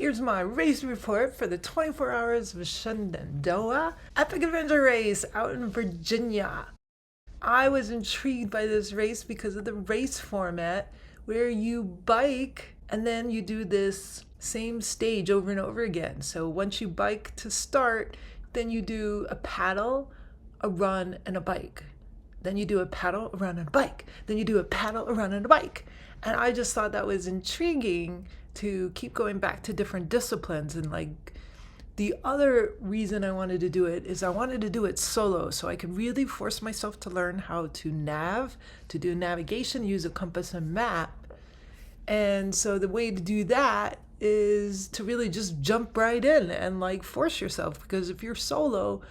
here's my race report for the 24 Hours of Shenandoah Epic Adventure Race out in Virginia. I was intrigued by this race because of the race format where you bike and then you do this same stage over and over again. So once you bike to start, then you do a paddle, a run, and a bike. Then you do a paddle, a run, and a bike. Then you do a paddle, a run, and a bike. And I just thought that was intriguing to keep going back to different disciplines. And like the other reason I wanted to do it is I wanted to do it solo so I could really force myself to learn how to do navigation, use a compass and map. And so the way to do that is to really just jump right in and like force yourself, because if you're solo,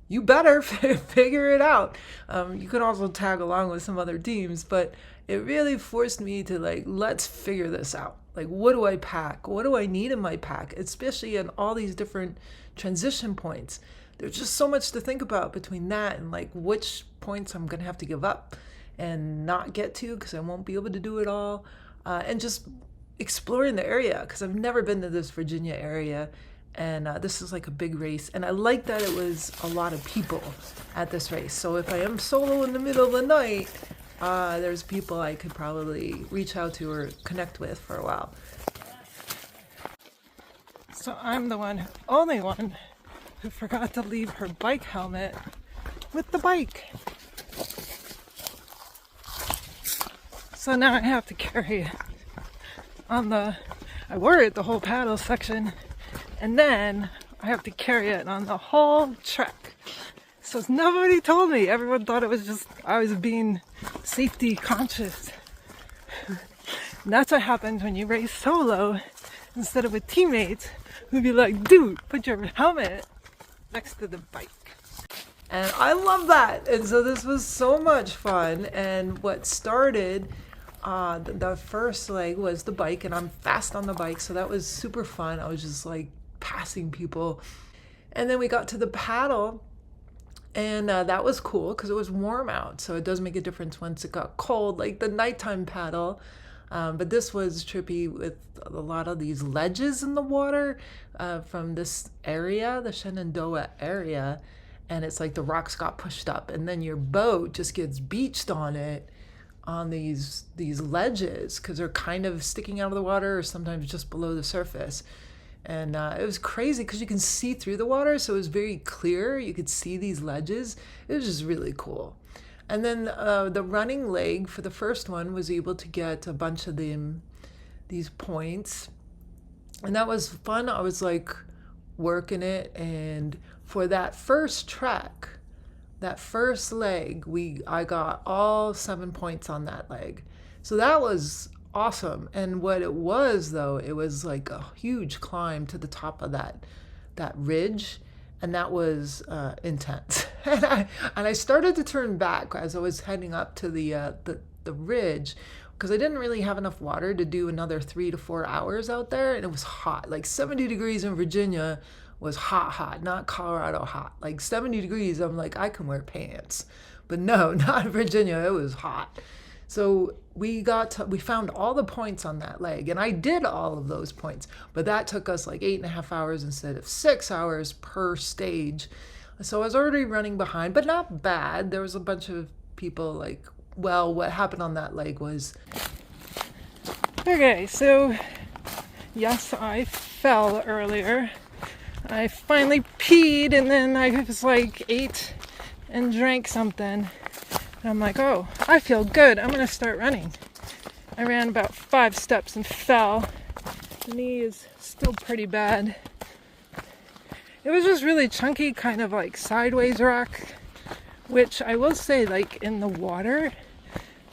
you better figure it out. You can also tag along with some other teams, but it really forced me to like, let's figure this out. Like, what do I pack? What do I need in my pack? Especially in all these different transition points. There's just so much to think about between that and like which points I'm gonna have to give up and not get to because I won't be able to do it all. And just exploring the area because I've never been to this Virginia area. And this is like a big race. And I like that it was a lot of people at this race. So if I am solo in the middle of the night, there's people I could probably reach out to or connect with for a while. So I'm the only one who forgot to leave her bike helmet with the bike. So now I have to carry it I wore it the whole paddle section, and then I have to carry it on the whole trek. So nobody told me. Everyone thought it was just I was being safety conscious. And that's what happens when you race solo instead of with teammates who'd be like, dude, put your helmet next to the bike. And I love that. And so this was so much fun. And what started the first leg was the bike, and I'm fast on the bike, so that was super fun. I was just like passing people. And then we got to the paddle, and that was cool because it was warm out, so it does make a difference once it got cold, like the nighttime paddle. But this was trippy with a lot of these ledges in the water from this area, the Shenandoah area, and it's like the rocks got pushed up and then your boat just gets beached on it on these ledges because they're kind of sticking out of the water or sometimes just below the surface. And it was crazy because you can see through the water, so it was very clear. You could see these ledges. It was just really cool. And then the running leg for the first one was able to get a bunch of these points, and that was fun. I was like working it, and for that first trek, that first leg, I got all 7 points on that leg. So that was awesome. And what it was though, it was like a huge climb to the top of that ridge, and that was intense. And I started to turn back as I was heading up to the ridge because I didn't really have enough water to do another 3 to 4 hours out there, and it was hot. Like 70 degrees in Virginia was hot, not Colorado hot. Like 70 degrees, I'm like, I can wear pants. But no, not in Virginia, it was hot. So we found all the points on that leg, and I did all of those points, but that took us like 8.5 hours instead of 6 hours per stage. So I was already running behind, but not bad. There was a bunch of people like, well, what happened on that leg was... Okay, so yes, I fell earlier. I finally peed, and then I was like ate and drank something. And I'm like, oh, I feel good. I'm going to start running. I ran about 5 steps and fell. The knee is still pretty bad. It was just really chunky, kind of like sideways rock, which I will say, like in the water,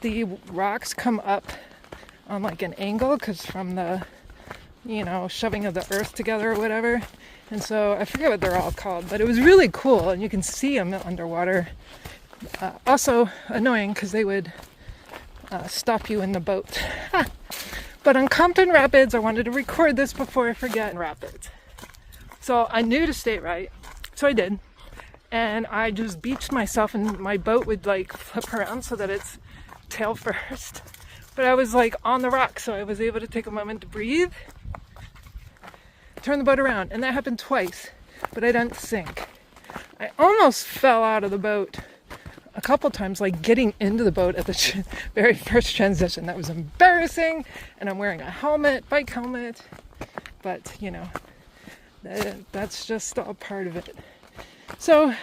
the rocks come up on like an angle because from the, shoving of the earth together or whatever. And so I forget what they're all called, but it was really cool, and you can see them underwater. Also annoying because they would stop you in the boat. But on Compton Rapids, I wanted to record this before I forget. Rapids. So I knew to stay right, so I did. And I just beached myself, and my boat would like flip around so that it's tail first. But I was like on the rock, so I was able to take a moment to breathe, turn the boat around. And that happened twice, but I didn't sink. I almost fell out of the boat a couple times, like getting into the boat at the very first transition. That was embarrassing, and I'm wearing a helmet, bike helmet, but you know, that's just all part of it. So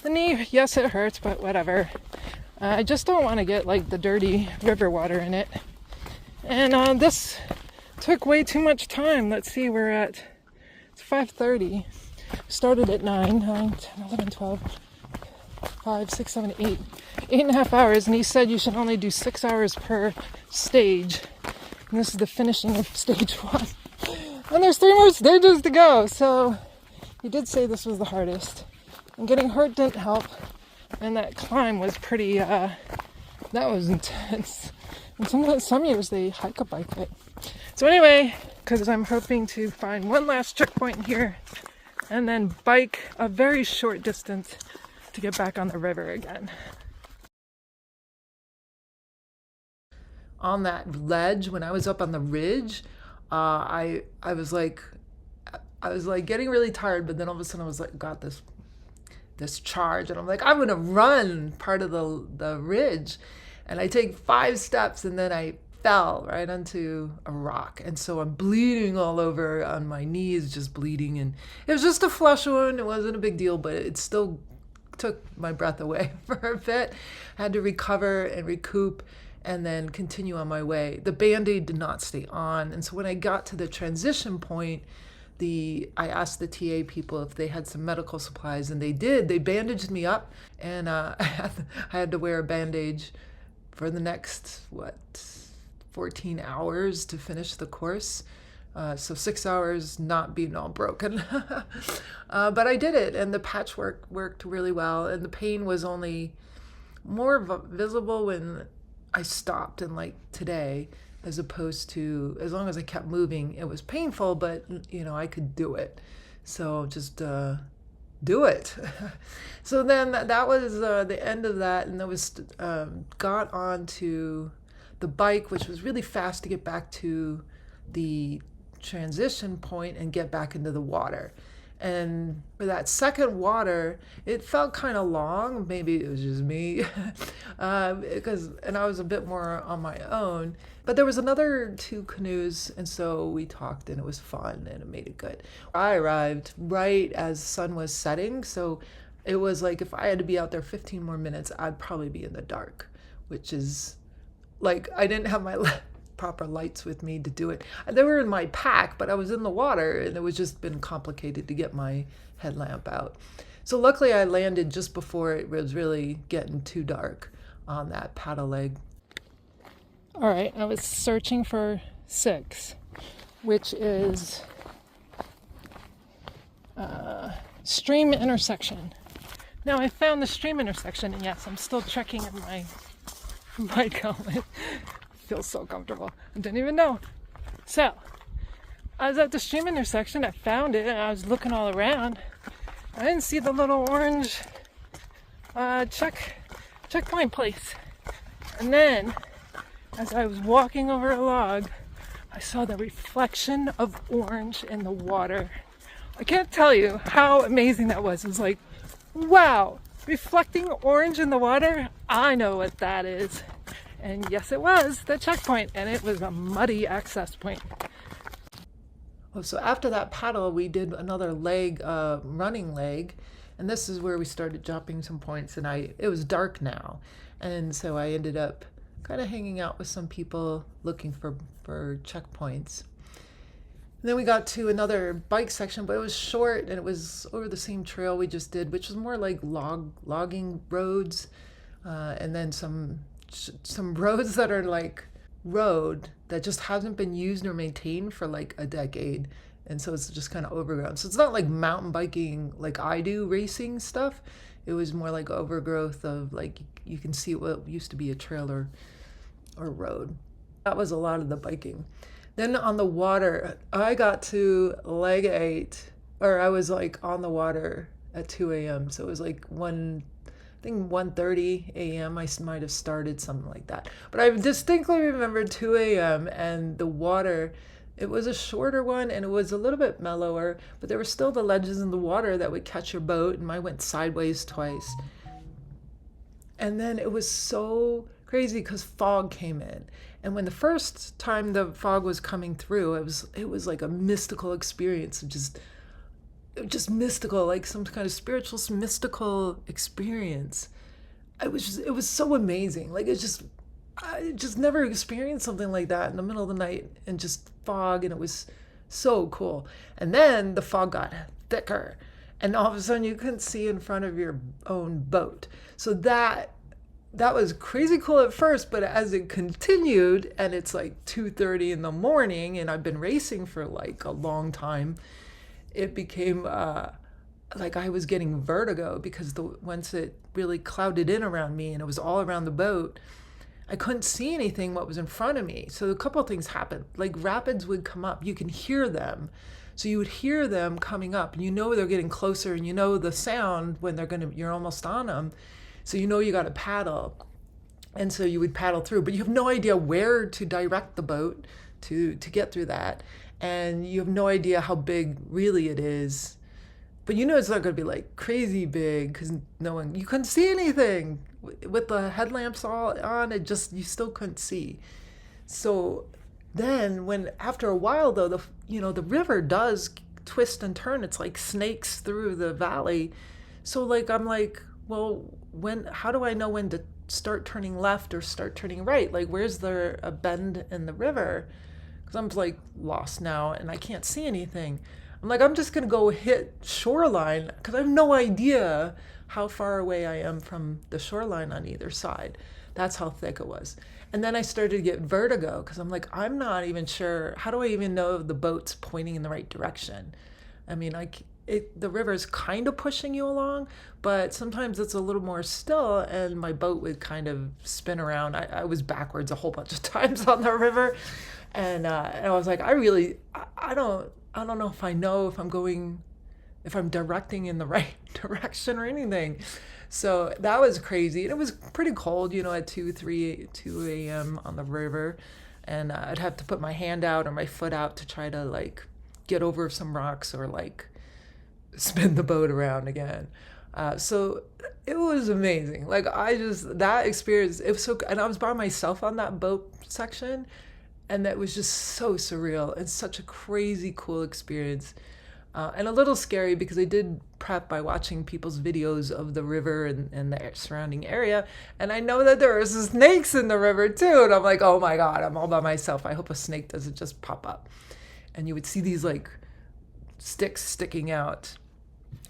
the knee, yes, it hurts, but whatever. I just don't want to get like the dirty river water in it. And this took way too much time. Let's see, it's 5:30. Started at 9, 10, 11, 12, 5, 6, 7, 8. 8.5 hours, and he said you should only do 6 hours per stage. And this is the finishing of stage 1. And there's 3 more stages to go. So he did say this was the hardest. And getting hurt didn't help. And that climb was pretty, that was intense. And some years they hike a bike it. So anyway, because I'm hoping to find one last checkpoint here and then bike a very short distance to get back on the river again. On that ledge, when I was up on the ridge, I was like getting really tired, but then all of a sudden I was like, got this charge, and I'm like, I'm gonna run part of the ridge, and I take 5 steps, and then I fell right onto a rock, and so I'm bleeding all over on my knees, just bleeding, and it was just a flesh wound. It wasn't a big deal, but it still took my breath away for a bit. I had to recover and recoup and then continue on my way. The Band-Aid did not stay on, and so when I got to the transition point, I asked the TA people if they had some medical supplies, and they did. They bandaged me up, and I had to wear a bandage for the next 14 hours to finish the course. So 6 hours not being all broken. But I did it, and the patchwork worked really well, and the pain was only more visible when I stopped, and like today, as opposed to, as long as I kept moving, it was painful, but you know, I could do it. So just do it. So then that was the end of that, and I was got onto the bike, which was really fast to get back to the transition point and get back into the water. And for that second water, it felt kind of long. Maybe it was just me, and I was a bit more on my own. But there was another 2 canoes, and so we talked, and it was fun, and it made it good. I arrived right as the sun was setting, so it was like if I had to be out there 15 more minutes, I'd probably be in the dark, which is like I didn't have my proper lights with me to do it. They were in my pack, but I was in the water, and it was just been complicated to get my headlamp out. So luckily I landed just before it was really getting too dark on that paddle leg. All right, I was searching for 6, which is stream intersection. Now I found the stream intersection, and yes, I'm still trekking in my bike helmet. Feels so comfortable. I didn't even know. So I was at the stream intersection. I found it, and I was looking all around. I didn't see the little orange checkpoint place. And then, as I was walking over a log, I saw the reflection of orange in the water. I can't tell you how amazing that was. It was like, wow, reflecting orange in the water? I know what that is. And yes, it was the checkpoint, and it was a muddy access point. Oh, so after that paddle, we did another leg, running leg, and this is where we started dropping some points, and it was dark now, and so I ended up kind of hanging out with some people looking for checkpoints. And then we got to another bike section, but it was short, and it was over the same trail we just did, which was more like logging roads, and then some roads that are like road that just hasn't been used or maintained for like a decade, and so it's just kind of overgrown. So it's not like mountain biking like I do racing stuff. It was more like overgrowth of like you can see what used to be a trail or road. That was a lot of the biking. Then on the water, I got to leg 8, or I was like on the water at 2 a.m. So it was like 1:30 a.m. I might have started, something like that. But I distinctly remember 2 a.m. and the water It was a shorter one and it was a little bit mellower, but there were still the ledges in the water that would catch your boat, and mine went sideways twice. And then it was so crazy because fog came in. And when the first time the fog was coming through, it was like a mystical experience of just mystical, like some kind of spiritual mystical experience. It was so amazing. Like I just never experienced something like that in the middle of the night and just fog, and it was so cool. And then the fog got thicker, and all of a sudden you couldn't see in front of your own boat. So that was crazy cool at first, but as it continued, and it's like 2:30 in the morning, and I've been racing for like a long time, it became like I was getting vertigo because once it really clouded in around me and it was all around the boat, I couldn't see anything what was in front of me. So a couple of things happened. Like rapids would come up, you can hear them. So you would hear them coming up, and you know they're getting closer, and you know the sound when you're almost on them. So you know you got to paddle. And so you would paddle through, but you have no idea where to direct the boat to get through that. And you have no idea how big really it is. But you know it's not going to be like crazy big because you couldn't see anything. With the headlamps all on, you still couldn't see. So then after a while though, the river does twist and turn. It's like snakes through the valley. So like, I'm like, well, how do I know when to start turning left or start turning right? Like, where's there a bend in the river? Because I'm like lost now and I can't see anything. I'm like, I'm just going to go hit shoreline because I have no idea how far away I am from the shoreline on either side. That's how thick it was. And then I started to get vertigo because I'm like, I'm not even sure. How do I even know if the boat's pointing in the right direction? I mean, the river is kind of pushing you along, but sometimes it's a little more still, and my boat would kind of spin around. I was backwards a whole bunch of times on the river, and I was like, I don't know if I know if I'm directing in the right direction or anything. So that was crazy. And it was pretty cold, at 2 a.m. on the river. And I'd have to put my hand out or my foot out to try to like get over some rocks or like spin the boat around again. So it was amazing. Like that experience, it was and I was by myself on that boat section. And that was just so surreal and such a crazy cool experience. And a little scary because I did prep by watching people's videos of the river and the surrounding area. And I know that there are snakes in the river too. And I'm like, oh my God, I'm all by myself. I hope a snake doesn't just pop up. And you would see these like sticks sticking out.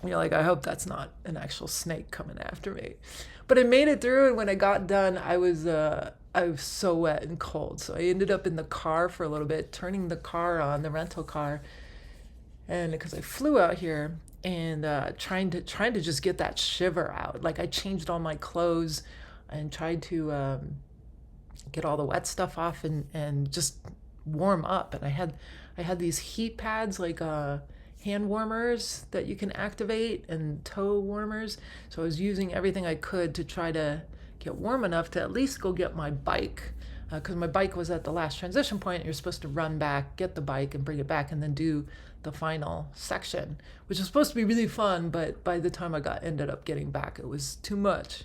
And you're like, I hope that's not an actual snake coming after me. But I made it through. And when I got done, I was so wet and cold. So I ended up in the car for a little bit, turning the car on, the rental car. And because I flew out here and trying to just get that shiver out. Like I changed all my clothes and tried to get all the wet stuff off and just warm up. And I had these heat pads, like hand warmers that you can activate and toe warmers. So I was using everything I could to try to get warm enough to at least go get my bike. Because my bike was at the last transition point. You're supposed to run back, get the bike, and bring it back, and then do the final section, which was supposed to be really fun. But by the time I ended up getting back, it was too much.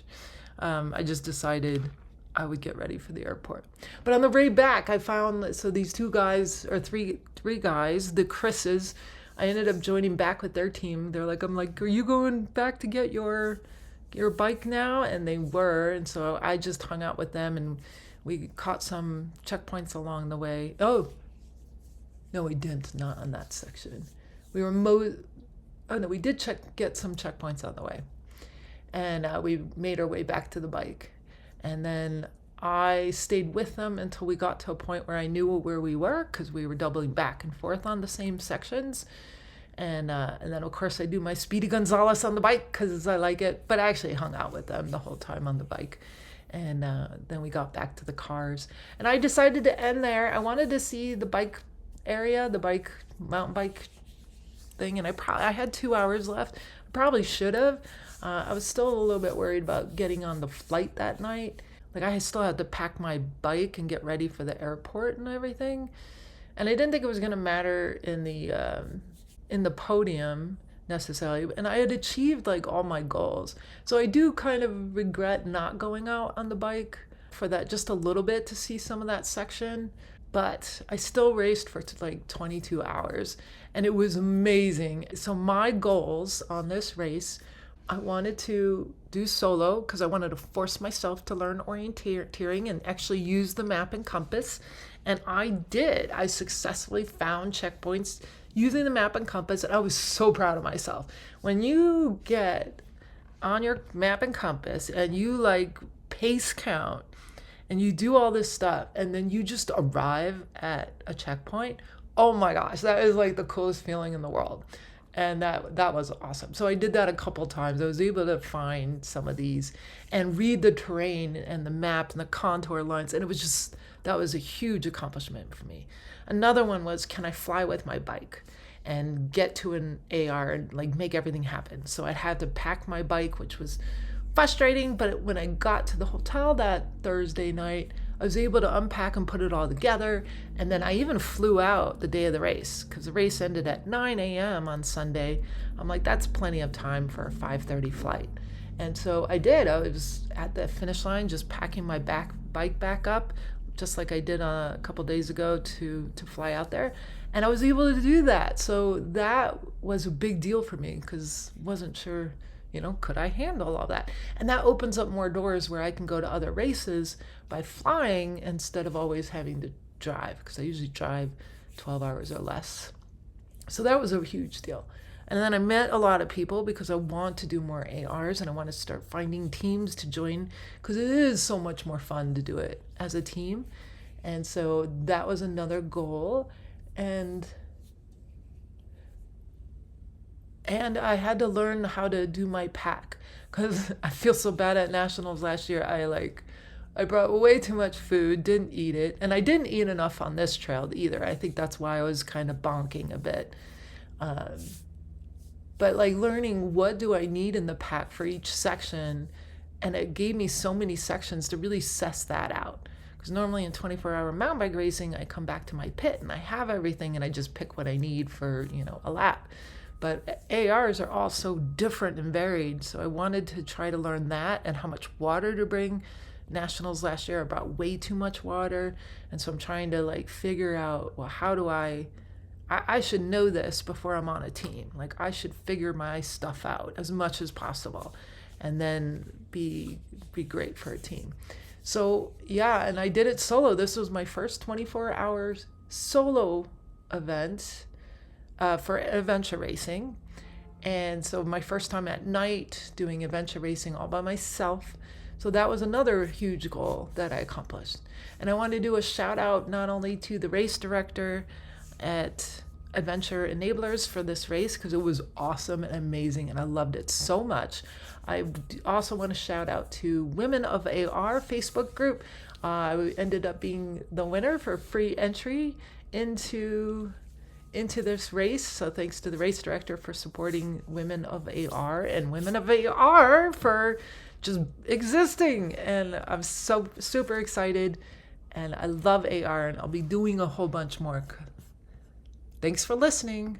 I just decided I would get ready for the airport. But on the way back, I found these two guys or three guys, the Chris's. I ended up joining back with their team. I'm like, are you going back to get your bike now? And they were, and so I just hung out with them and we caught some checkpoints along the way. Oh, no, we didn't. Not on that section. We did get some checkpoints on the way. And we made our way back to the bike. And then I stayed with them until we got to a point where I knew where we were because we were doubling back and forth on the same sections. And then, of course, I do my Speedy Gonzales on the bike because I like it. But I actually hung out with them the whole time on the bike. And then we got back to the cars. And I decided to end there. I wanted to see the bike area, the mountain bike thing. And I had 2 hours left. I probably should have. I was still a little bit worried about getting on the flight that night. Like I still had to pack my bike and get ready for the airport and everything. And I didn't think it was going to matter in the podium necessarily. And I had achieved like all my goals. So I do kind of regret not going out on the bike for that just a little bit to see some of that section. But I still raced for like 22 hours and it was amazing. So my goals on this race, I wanted to do solo because I wanted to force myself to learn orienteering and actually use the map and compass. And I did. I successfully found checkpoints using the map and compass, and I was so proud of myself. When you get on your map and compass and you like pace count and you do all this stuff and then you just arrive at a checkpoint, oh my gosh, that is like the coolest feeling in the world. And that was awesome. So I did that a couple times. I was able to find some of these and read the terrain and the maps and the contour lines. And it was just, that was a huge accomplishment for me. Another one was, can I fly with my bike and get to an AR and like make everything happen? So I had to pack my bike, which was frustrating. But when I got to the hotel that Thursday night, I was able to unpack and put it all together. And then I even flew out the day of the race because the race ended at 9 a.m. on Sunday. I'm like, that's plenty of time for a 5:30 flight. And so I did. I was at the finish line just packing my bike back up, just like I did a couple days ago to fly out there. And I was able to do that. So that was a big deal for me because I wasn't sure, could I handle all that? And that opens up more doors where I can go to other races by flying instead of always having to drive, because I usually drive 12 hours or less. So that was a huge deal. And then I met a lot of people because I want to do more ARs and I want to start finding teams to join because it is so much more fun to do it as a team. And so that was another goal. And I had to learn how to do my pack because I feel so bad at nationals last year. I brought way too much food, didn't eat it, and I didn't eat enough on this trail either. I think that's why I was kind of bonking a bit. But like learning what do I need in the pack for each section, and it gave me so many sections to really suss that out. Because normally in 24-hour mountain bike racing, I come back to my pit and I have everything and I just pick what I need for, a lap. But ARs are all so different and varied. So I wanted to try to learn that and how much water to bring. Nationals last year, I brought way too much water. And so I'm trying to like figure out, well, how do I should know this before I'm on a team. Like I should figure my stuff out as much as possible and then be great for a team. So yeah, and I did it solo. This was my first 24 hours solo event for adventure racing. And so my first time at night doing adventure racing all by myself. So that was another huge goal that I accomplished. And I want to do a shout out not only to the race director at Adventure Enablers for this race, because it was awesome and amazing and I loved it so much. I also want to shout out to Women of AR Facebook group. I ended up being the winner for free entry into this race. So thanks to the race director for supporting Women of AR and Women of AR for just existing. And I'm so super excited and I love AR and I'll be doing a whole bunch more. Thanks for listening.